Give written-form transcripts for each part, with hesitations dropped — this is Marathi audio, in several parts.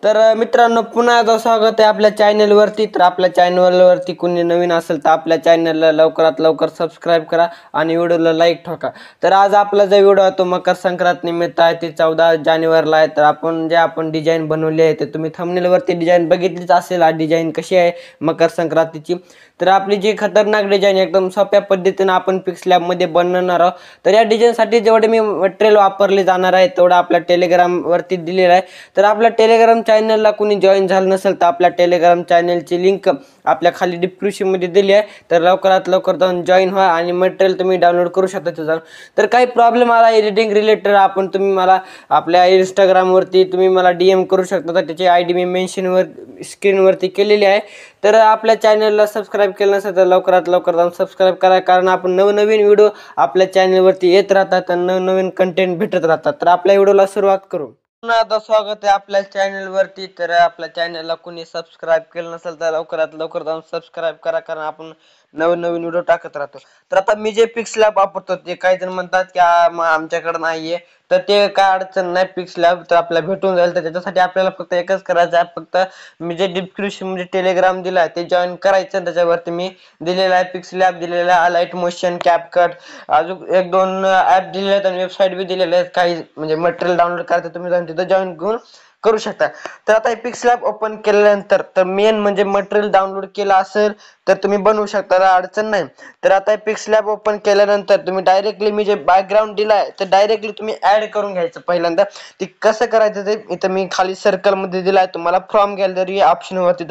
तर मित्रांनो पुन्हा एकदा स्वागत आहे आपल्या चॅनलवरती. तर आपल्या चॅनलवरती कोणी नवीन असेल तर आपल्या चॅनलला लवकरात लवकर सबस्क्राईब करा आणि व्हिडिओला लाईक ठोका. तर आज आपला जो व्हिडिओ आहे तो मकर संक्रांत निमित्त आहे, ते 14 जानेवारीला आहे. तर आपण डिझाईन बनवली आहे ते तुम्ही थंबनेलवरती डिझाईन बघितलीच असेल. हा डिझाईन कशी आहे मकर संक्रांतीची. तर आपली जी खतरनाक डिझाईन एकदम सोप्या पद्धतीने आपण पिक्स लॅबमध्ये बनवणार आहोत. तर या डिझाईनसाठी जेवढे मी मटेरियल वापरले जाणार आहे तेवढं आपल्या टेलिग्रामवरती दिलेलं आहे. तर आपल्या टेलिग्राम चॅनलला कोणी जॉईन झालं नसेल तर आपल्या टेलिग्राम चॅनलची लिंक आपल्या खाली डिस्क्रिप्शनमध्ये दिली आहे. तर लवकरात लवकर जाऊन जॉईन व्हा आणि मटेरियल तुम्ही डाउनलोड करू शकता त्याचा. तर काही प्रॉब्लेम आला एडिटिंग रिलेटेड तुम्ही मला आपल्या इंस्टाग्रामवरती तुम्ही मला DM करू शकता. तर त्याची ID मी मेन्शनवर स्क्रीनवरती केलेली आहे. तर आपल्या चॅनलला सबस्क्राईब केलं नसेल तर लवकरात लवकर जाऊन सबस्क्राईब करा, कारण आपण नवनवीन व्हिडिओ आपल्या चॅनलवरती येत राहतात आणि नवनवीन कंटेंट भेटत राहतात. तर आपल्या व्हिडिओला सुरुवात करू. पुन्हा आता स्वागत आहे आपल्या चॅनलवरती. तर आपल्या चॅनलला कोणी सबस्क्राईब केलं नसेल तर लवकरात लवकर जाऊन सबस्क्राईब करा, कारण आपण नवीन व्हिडिओ टाकत राहतो. तर आता मी जे पिक्स लॅब वापरतो ते काही जण म्हणतात की आमच्याकडे नाहीये, तर ते काय अडचण नाही. पिक्स लॅब तर आपल्याला भेटून जाईल. तर त्याच्यासाठी आपल्याला फक्त एकच करायचं आहे, फक्त मी जे डिस्क्रिप्शन मध्ये टेलिग्राम दिला आहे ते जॉईन करायचं. त्याच्यावरती मी दिलेला आहे पिक्स लॅब दिलेला आहे, लाईट मोशन, कॅपकट, अजून एक दोन ॲप दिलेले आहेत आणि वेबसाईट बी दिलेले आहेत. काही म्हणजे मटेरियल डाउनलोड करायचं तुम्ही जाऊन तिथं जॉईन घेऊन करू शकता. तर आता हे पिक्स लॅब ओपन केल्यानंतर तर मेन म्हणजे मटेरियल डाउनलोड केलं असेल तर तुम्ही बनवू शकता, अडचण नाही. तर आता पिक्स लॅब ओपन केल्यानंतर तुम्ही डायरेक्टली मी जे बॅकग्राऊंड दिलाय तर डायरेक्टली तुम्ही ऍड करून घ्यायचं. पहिल्यांदा ते कसं करायचं ते इथं मी खाली सर्कल मध्ये दिलाय, तुम्हाला फ्रॉम गॅलरी ऑप्शन वरती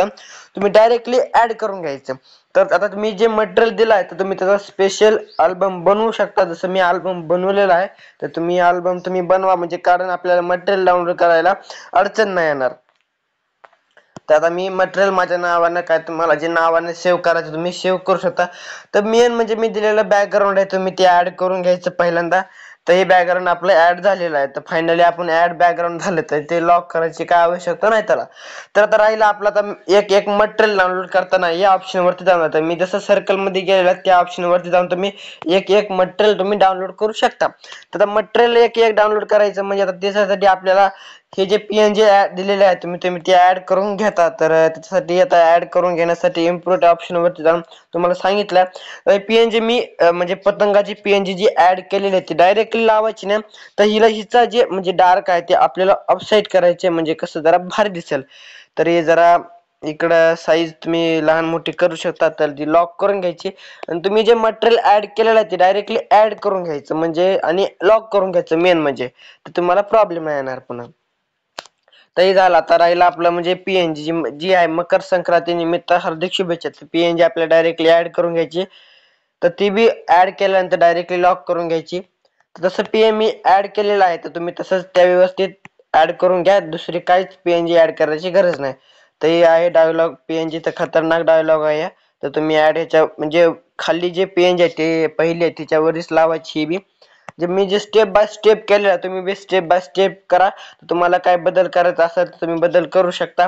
तुम्ही डायरेक्टली ऍड करून घ्यायचं. तर आता तुम्ही जे मटेरियल दिलाय तर तुम्ही त्याचा स्पेशल अल्बम बनवू शकता. जसं मी अल्बम बनवलेला आहे तर तुम्ही अल्बम तुम्ही बनवा, म्हणजे कारण आपल्याला मटेरियल डाउनलोड करायला अडचण नाही येणार. तर आता मी मटेरियल माझ्या नावानं काय तुम्हाला जे नावाने सेव्ह करायचं तुम्ही सेव्ह करू शकता. तर मेन म्हणजे मी दिलेलं बॅकग्राऊंड आहे तुम्ही ते ऍड करून घ्यायचं पहिल्यांदा. तर हे बॅकग्राऊंड आपलं ऍड झालेलं आहे. तर फायनली आपण ऍड बॅकग्राऊंड झालं तर ते लॉक करायची काय आवश्यकता नाही त्याला. तर आता राहिलं आपला आता एक एक मटेरियल डाउनलोड करताना या ऑप्शन वरती जाणार. तर मी जसं सर्कल मध्ये गेलेला त्या ऑप्शन वरती जाऊन तुम्ही एक एक मटेरियल तुम्ही डाउनलोड करू शकता. तर मटेरियल एक एक डाउनलोड करायचं म्हणजे आता त्याच्यासाठी आपल्याला हे जे PNG दिलेले आहे तुम्ही ते ऍड करून घेता. तर त्याच्यासाठी आता ऍड करून घेण्यासाठी इम्पोर्ट ऑप्शन वरती जाऊन तुम्हाला सांगितलं PNG मी म्हणजे पतंगाची PNG जी ऍड केलेली आहे ती डायरेक्टली लावायची ना. तर हिचा जे म्हणजे डार्क आहे ते आपल्याला अपसाईड करायचे, म्हणजे कसं जरा भारी दिसेल. तर हे जरा इकडं साईज तुम्ही लहान मोठी करू शकता. तर ती लॉक करून घ्यायची आणि तुम्ही जे मटेरियल ऍड केलेलं आहे ते डायरेक्टली ऍड करून घ्यायचं म्हणजे आणि लॉक करून घ्यायचं मेन म्हणजे. तर तुम्हाला प्रॉब्लेम नाही येणार पुन्हा. तरी झाला. आता राहिला आपलं म्हणजे PNG जी आहे मकर संक्रांती निमित्त हार्दिक शुभेच्छा. PNG आपल्याला डायरेक्टली ऍड करून घ्यायची. तर ती बी ऍड केल्यानंतर डायरेक्टली लॉक करून घ्यायची. तसं PM मी ऍड केलेलं आहे तर तुम्ही तसंच त्या व्यवस्थित ऍड करून घ्या. दुसरी काहीच PNG ऍड करायची गरज नाही. तर हे आहे डायलॉग PNG, तर खतरनाक डायलॉग आहे. तर तुम्ही ऍड ह्याच्या म्हणजे खाली जे PNG आहे ते पहिले त्याच्यावरच लावायची ही बी. जे स्टेप बाय स्टेप केलेलं तुम्ही बी स्टेप बाय स्टेप करा. तुम्हाला काय बदल करायचा असेल तर तुम्ही बदल करू शकता.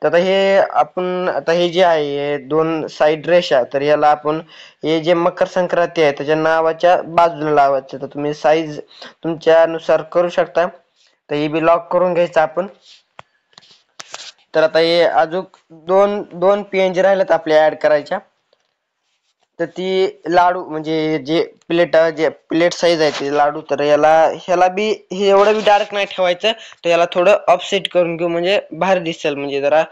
तर आता हे जे आहे दोन साईड रेषा, तर याला आपण हे जे मकर संक्रांती आहे त्याच्या नावाच्या बाजूला लावायचं. तर तुम्ही साईज तुमच्यानुसार करू शकता. तर हे बी लॉक करून घ्यायचं आपण. तर आता हे अजून दोन दोन PNG राहिल्यात आपल्या ऍड करायच्या. तर ती लाडू म्हणजे जे प्लेट साईज आहे ते लाडू. तर ह्याला बी हे एवढं बी डार्क नाही ठेवायचं. तर याला थोडं ऑफसेट करून घेऊ म्हणजे बाहेर दिसेल, म्हणजे जरा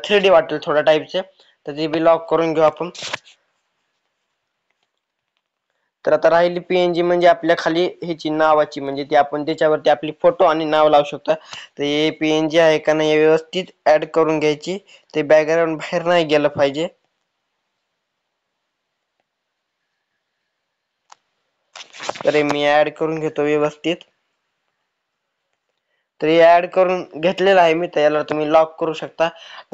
3D वाटेल थोडा टाईपचे. तर ते बी लॉक करून घेऊ आपण. तर आता राहिली PNG म्हणजे आपल्या खाली ह्याची नावाची, म्हणजे ती आपण त्याच्यावरती आपली फोटो आणि नाव लावू शकतो. तर हे PNG आहे का नाही व्यवस्थित ऍड करून घ्यायची. ते बॅकग्राऊंड बाहेर नाही गेलं पाहिजे. तर मी ऍड करून घेतो व्यवस्थित. तर हे ऍड करून घेतलेलं आहे मी. तर याला तुम्ही लॉक करू शकता.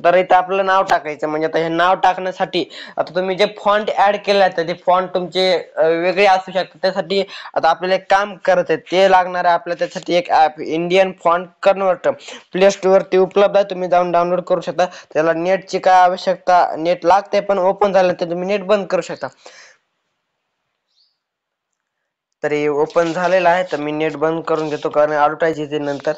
तर इथं आपलं नाव टाकायचं, म्हणजे आता हे नाव टाकण्यासाठी आता तुम्ही जे फॉन्ट ऍड केलं तर ते फॉन्ट तुमचे वेगळे असू शकतात. त्यासाठी आता आपल्याला एक काम करायचं आहे ते लागणार आहे आपल्याला. त्यासाठी एक app Indian font converter play store वरती उपलब्ध आहे. तुम्ही जाऊन डाउनलोड करू शकता. त्याला नेटची काय आवश्यकता, नेट लागते पण ओपन झालं तर तुम्ही नेट बंद करू शकता. तर हे ओपन झालेलं आहे. तर मी नेट बंद करून घेतो कारण ॲडव्हर्टाइज येते नंतर.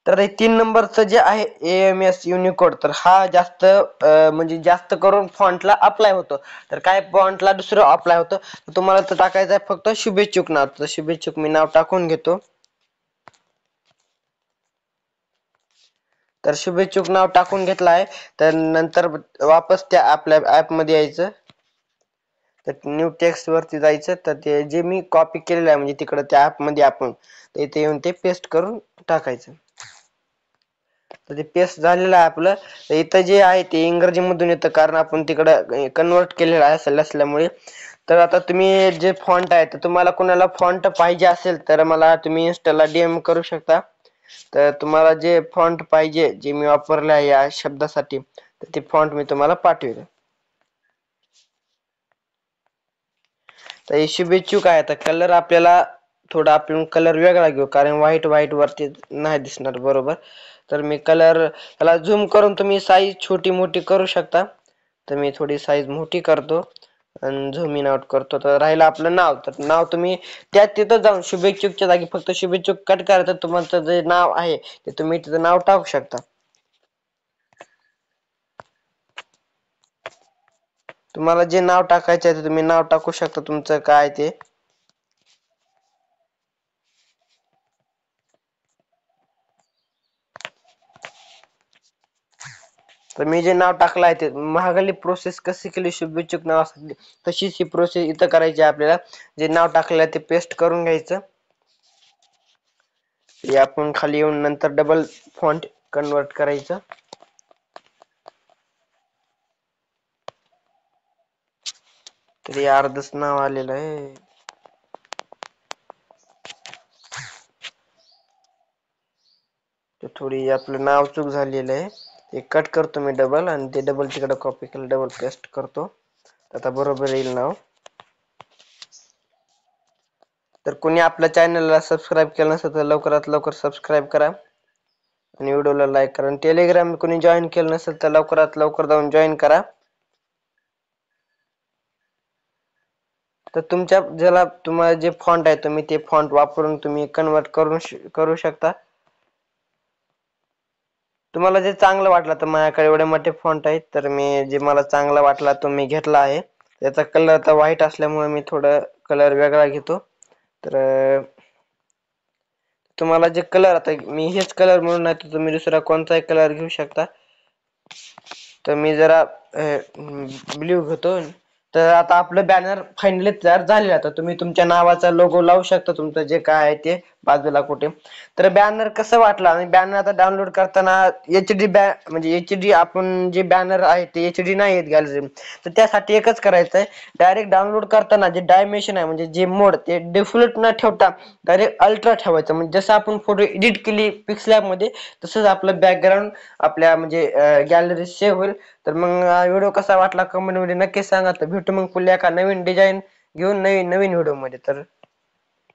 तर हे 3 नंबरचं जे आहे AMS युनिकोड, तर हा जास्त म्हणजे जास्त करून फॉन्टला अप्लाय होतो. तर काय फॉन्टला दुसरं अप्लाय होतं, तुम्हाला तर टाकायचं आहे फक्त शुभेच्छुक नाव. तर शुभेच्छुक मी नाव टाकून घेतो. तर शुभेच्छुक नाव टाकून घेतलं आहे. तर नंतर वापस त्या आपल्या ॲपमध्ये यायचं. तर न्यू टेक्स्ट वरती जायचं. तर ते जे मी कॉपी केलेलं आहे म्हणजे तिकडं त्या ॲपमध्ये आपण इथे येऊन ते पेस्ट करून टाकायचं. तर ते पेस्ट झालेलं आहे आपलं. इथं जे आहे ते इंग्रजीमधून येतं, कारण आपण तिकडं कन्वर्ट केलेलं आहे असेल असल्यामुळे. तर आता तुम्ही जे फॉन्ट आहे, तर तुम्हाला कोणाला फॉन्ट पाहिजे असेल तर मला तुम्ही इंस्टाला DM करू शकता. तर तुम्हाला जे फॉन्ट पाहिजे, जे मी वापरले आहे या शब्दासाठी, तर ते फॉन्ट मी तुम्हाला पाठवेल. तर ही शुभेच्छुक आहे. तर कलर आपल्याला थोडा आपण कलर वेगळा घेऊ, कारण व्हाईट वरती नाही दिसणार बरोबर. तर मी कलर त्याला झूम करून तुम्ही साईज छोटी मोठी करू शकता. तर मी थोडी साईज मोठी करतो आणि झूम इन आउट करतो. तर राहिलं आपलं नाव. तर नाव तुम्ही तिथं जाऊन शुभेच्छुकच्या जागी फक्त शुभेच्छुक कट करा, तर तुमचं जे नाव आहे ते तुम्ही तिथं नाव टाकू शकता. तुम्हाला जे नाव टाकायचं आहे ते तुम्ही नाव टाकू शकता तुमचं काय ते. तर मी जे नाव टाकलं आहे ते महागली प्रोसेस कशी केली शुभेच्छुक नावासाठी, तशीच ही प्रोसेस इथं करायची आहे आपल्याला. जे नाव टाकलं आहे ते पेस्ट करून घ्यायचं. हे आपण खाली येऊन नंतर डबल फॉन्ट कन्वर्ट करायचं. तर हे अर्धच नाव आलेलं आहे. ते थोडी आपलं नाव चूक झालेलं आहे. ते कट करतो मी डबल, आणि ते डबल तिकडे कॉपी केलं, डबल पेस्ट करतो. आता बरोबर येईल नाव. तर कोणी आपल्या चॅनलला सबस्क्राईब केलं नसेल तर लवकरात लवकर सबस्क्राईब करा आणि व्हिडिओला लाईक करा. आणि टेलिग्राम कोणी जॉईन केलं नसेल तर लवकरात लवकर जाऊन जॉईन करा. तर तुमच्या ज्याला तुम्हाला जे फॉन्ट आहे तुम्ही ते फॉन्ट वापरून तुम्ही कन्वर्ट करू शकता. तुम्हाला जे चांगलं वाटलं, तर माझ्याकडे एवढे मोठे फॉन्ट आहेत, तर मी जे मला चांगला वाटला तो मी घेतला आहे. त्याचा कलर आता व्हाईट असल्यामुळे मी थोडं कलर वेगळा घेतो. तर तुम्हाला जे कलर, आता मी हेच कलर म्हणून नाही तर तुम्ही दुसरा कोणताही कलर घेऊ शकता. तर मी जरा ब्ल्यू घेतो. तर आता आपलं बॅनर फायनली तयार झालेलं आहे. तर तुम्ही तुमच्या नावाचा लोगो लावू शकता, तुमचं जे काय आहे ते बाजूला कुठे. तर बॅनर कसं वाटलं, आणि बॅनर आता डाउनलोड करताना HD म्हणजे HD आपण जे बॅनर आहे ते HD नाही येत गॅलरी. तर त्यासाठी एकच करायचं आहे, डायरेक्ट डाउनलोड करताना जे डायमेन्शन आहे म्हणजे जे मोड ते डिफॉल्ट न ठेवता डायरेक्ट अल्ट्रा ठेवायचं. म्हणजे जसं आपण फोटो एडिट केली पिक्सलॅबमध्ये तसंच आपलं बॅकग्राऊंड आपल्या म्हणजे गॅलरी सेव्ह होईल. तर मग व्हिडिओ कसा वाटला कमेंटमध्ये नक्की सांगा. तर भेटू मग पुढल्या एका नवीन डिझाईन घेऊन नवीन व्हिडिओमध्ये. तर